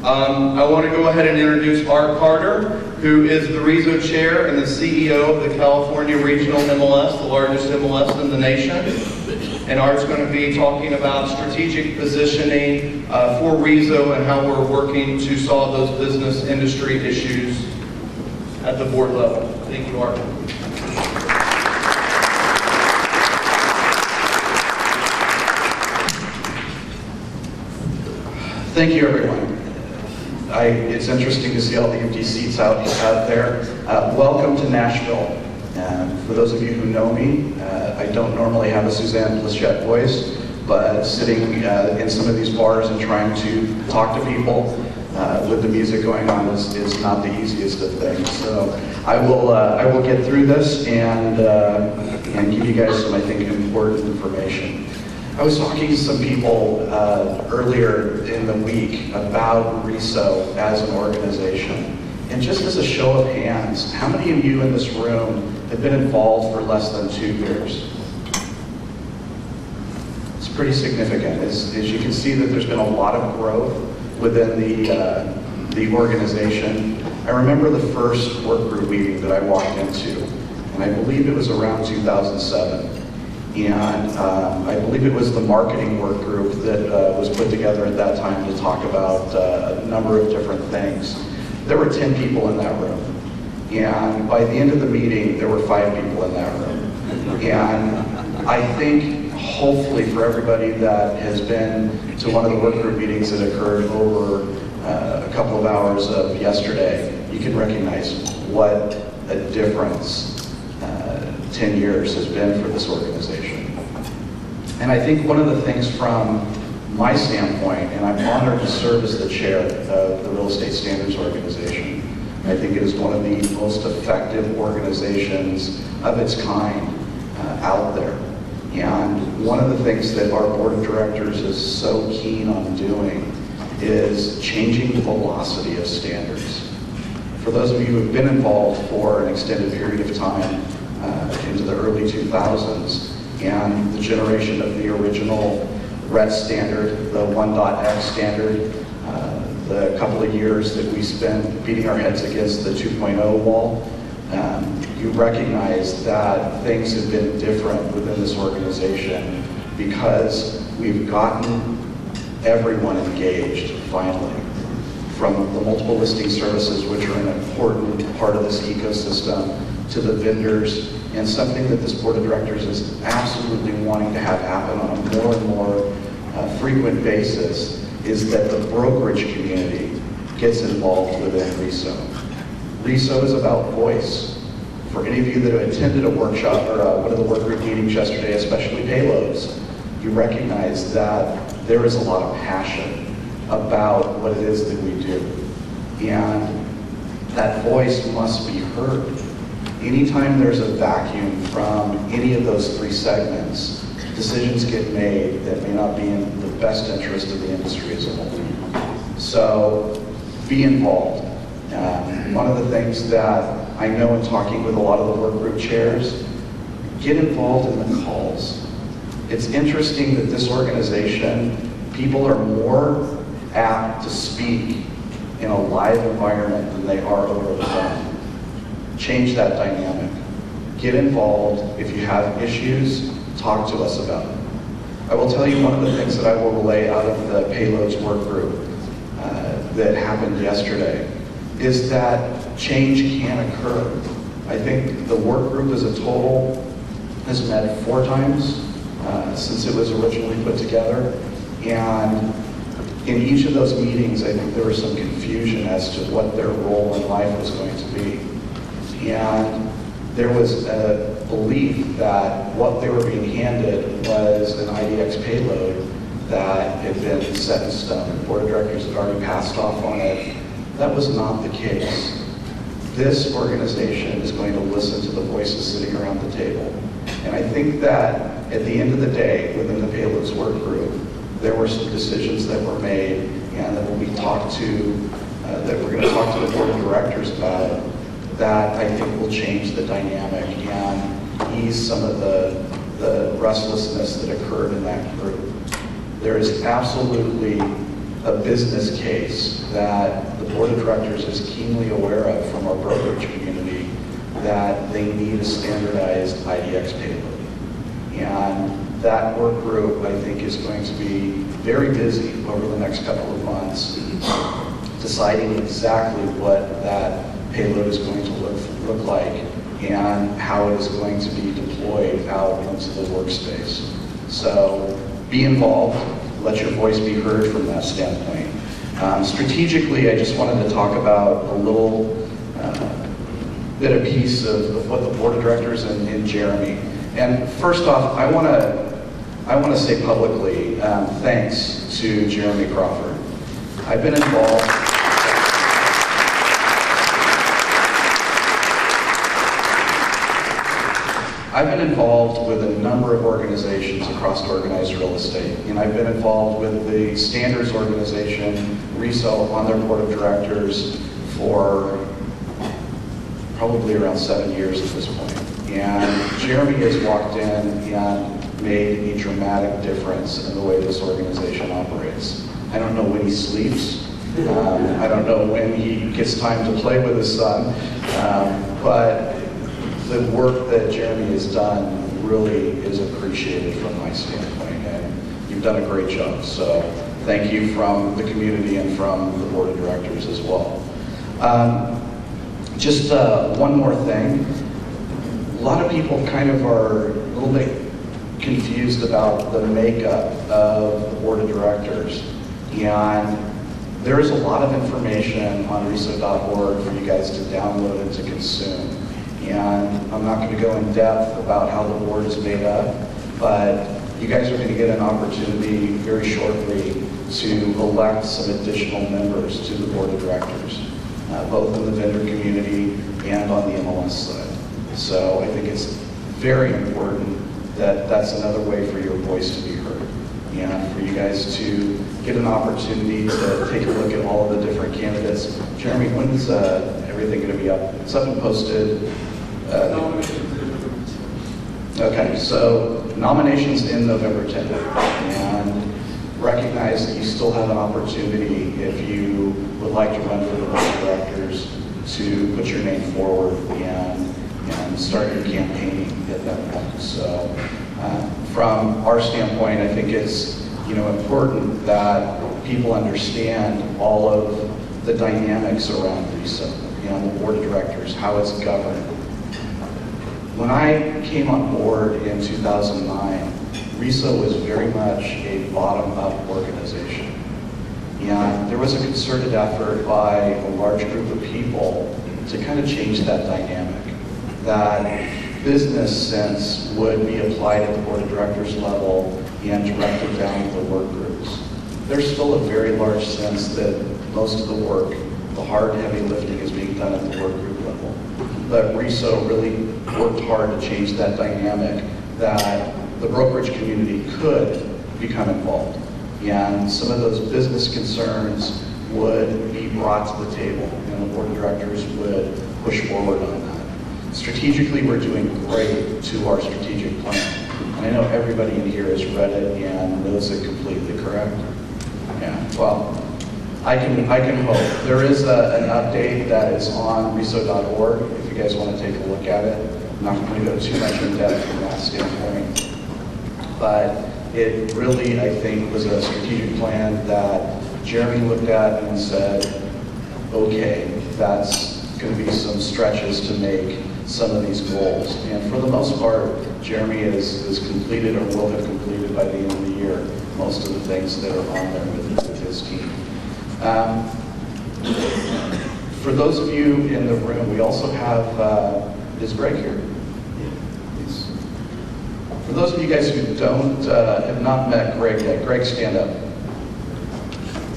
I want to go ahead and introduce Art Carter, who is the RESO Chair and the CEO of the California Regional MLS, the largest MLS in the nation. And Art's going to be talking about strategic positioning for RESO and how we're working to solve those business industry issues at the board level. Thank you, Art. Thank you, everyone. It's interesting to see all the empty seats out there. Welcome to Nashville. For those of you who know me, I don't normally have a Suzanne Pleshette voice, but sitting in some of these bars and trying to talk to people with the music going on is not the easiest of things. So I will get through this and give you guys some, I think, important information. I was talking to some people earlier in the week about RESO as an organization. And just as a show of hands, how many of you in this room have been involved for less than 2 years? It's pretty significant. As you can see that there's been a lot of growth within the organization. I remember the first work group meeting that I walked into, and I believe it was around 2007. And I believe it was the marketing work group that was put together at that time to talk about a number of different things. There were 10 people in that room. And by the end of the meeting, there were 5 people in that room. And I think, hopefully, for everybody that has been to one of the work group meetings that occurred over a couple of hours of yesterday, you can recognize what a difference 10 years has been for this organization. And I think one of the things from my standpoint, and I'm honored to serve as the chair of the Real Estate Standards Organization, I think it is one of the most effective organizations of its kind out there. And one of the things that our board of directors is so keen on doing is changing the velocity of standards. For those of you who have been involved for an extended period of time, into the early 2000s, and the generation of the original RESO standard, the 1.x standard, the couple of years that we spent beating our heads against the 2.0 wall, you recognize that things have been different within this organization because we've gotten everyone engaged, finally, from the multiple listing services, which are an important part of this ecosystem, to the vendors, and something that this board of directors is absolutely wanting to have happen on a more and more frequent basis is that the brokerage community gets involved within RESO. RESO is about voice. For any of you that have attended a workshop or one of the work group meetings yesterday, especially payloads, you recognize that there is a lot of passion about what it is that we do. And that voice must be heard. Anytime there's a vacuum from any of those 3 segments, decisions get made that may not be in the best interest of the industry as a whole. So be involved. One of the things that I know in talking with a lot of the work group chairs, get involved in the calls. It's interesting that this organization, people are more apt to speak in a live environment than they are over the phone. Change that dynamic. Get involved. If you have issues, talk to us about it. I will tell you one of the things that I will relay out of the payloads work group that happened yesterday is that change can occur. I think the work group as a total has met 4 times since it was originally put together. And in each of those meetings, I think there was some confusion as to what their role in life was going to be. And there was a belief that what they were being handed was an IDX payload that had been set in stone. The board of directors had already passed off on it. That was not the case. This organization is going to listen to the voices sitting around the table. And I think that at the end of the day, within the payloads work group, there were some decisions that were made and that will be talked to, that we're going to talk to the board of directors about, that I think will change the dynamic and ease some of the restlessness that occurred in that group. There is absolutely a business case that the board of directors is keenly aware of from our brokerage community, that they need a standardized IDX payload. And that work group, I think, is going to be very busy over the next couple of months, deciding exactly what that payload is going to look like and how it is going to be deployed out into the workspace. So be involved, let your voice be heard from that standpoint. Strategically, I just wanted to talk about a little bit of piece of what the board of directors and Jeremy. And first off, I want to say publicly thanks to Jeremy Crawford. I've been involved. I've been involved with a number of organizations across organized real estate, and I've been involved with the standards organization, RESO, on their board of directors for probably around 7 years at this point. And Jeremy has walked in and made a dramatic difference in the way this organization operates. I don't know when he sleeps. I don't know when he gets time to play with his son, but the work that Jeremy has done really is appreciated from my standpoint, and you've done a great job. So thank you from the community and from the board of directors as well. Just one more thing. A lot of people kind of are a little bit confused about the makeup of the board of directors, and there is a lot of information on reso.org for you guys to download and to consume. And I'm not going to go in depth about how the board is made up, but you guys are going to get an opportunity very shortly to elect some additional members to the board of directors, both in the vendor community and on the MLS side. So I think it's very important that that's another way for your voice to be heard, and for you guys to get an opportunity to take a look at all of the different candidates. Jeremy, when is everything going to be up? It's up and posted. Okay, so nominations in November 10th, and recognize that you still have an opportunity, if you would like to run for the board of directors, to put your name forward and start your campaigning at that point. So from our standpoint, I think it's important that people understand all of the dynamics around RESO, the board of directors, how it's governed. When I came on board in 2009, RESO was very much a bottom-up organization. And there was a concerted effort by a large group of people to kind of change that dynamic. That business sense would be applied at the board of directors level and directed down to the work groups. There's still a very large sense that most of the work, the hard, heavy lifting, is being done at the work group level. But RESO really worked hard to change that dynamic, that the brokerage community could become involved. And some of those business concerns would be brought to the table, and the board of directors would push forward on that. Strategically, we're doing great to our strategic plan. And I know everybody in here has read it and knows it completely, correct? Yeah, well, I can hope. There is an update that is on reso.org if you guys want to take a look at it. I'm not going to go too much in depth from that standpoint. But it really, I think, was a strategic plan that Jeremy looked at and said, okay, that's going to be some stretches to make some of these goals. And for the most part, Jeremy has completed or will have completed by the end of the year most of the things that are on there with his team. For those of you in the room, we also have, is Greg here? Yes. For those of you guys who have not met Greg yet, Greg, stand up.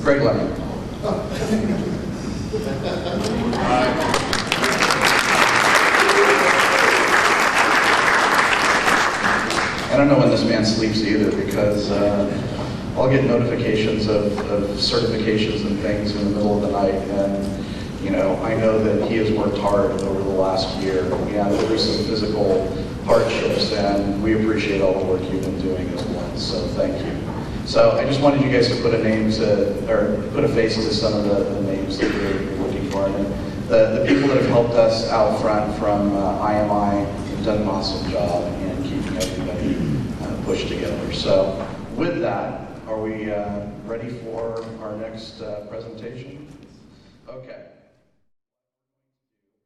Greg Lemon. I don't know when this man sleeps either, because I'll get notifications of certifications and things in the middle of the night, and I know that he has worked hard over the last year, and there's some physical hardships, and we appreciate all the work you've been doing as well, so thank you. So I just wanted you guys to put a name to, or put a face to some of the names that you're looking for. And the people that have helped us out front from IMI have done an awesome job in keeping everybody pushed together. So with that, are we ready for our next presentation? Okay.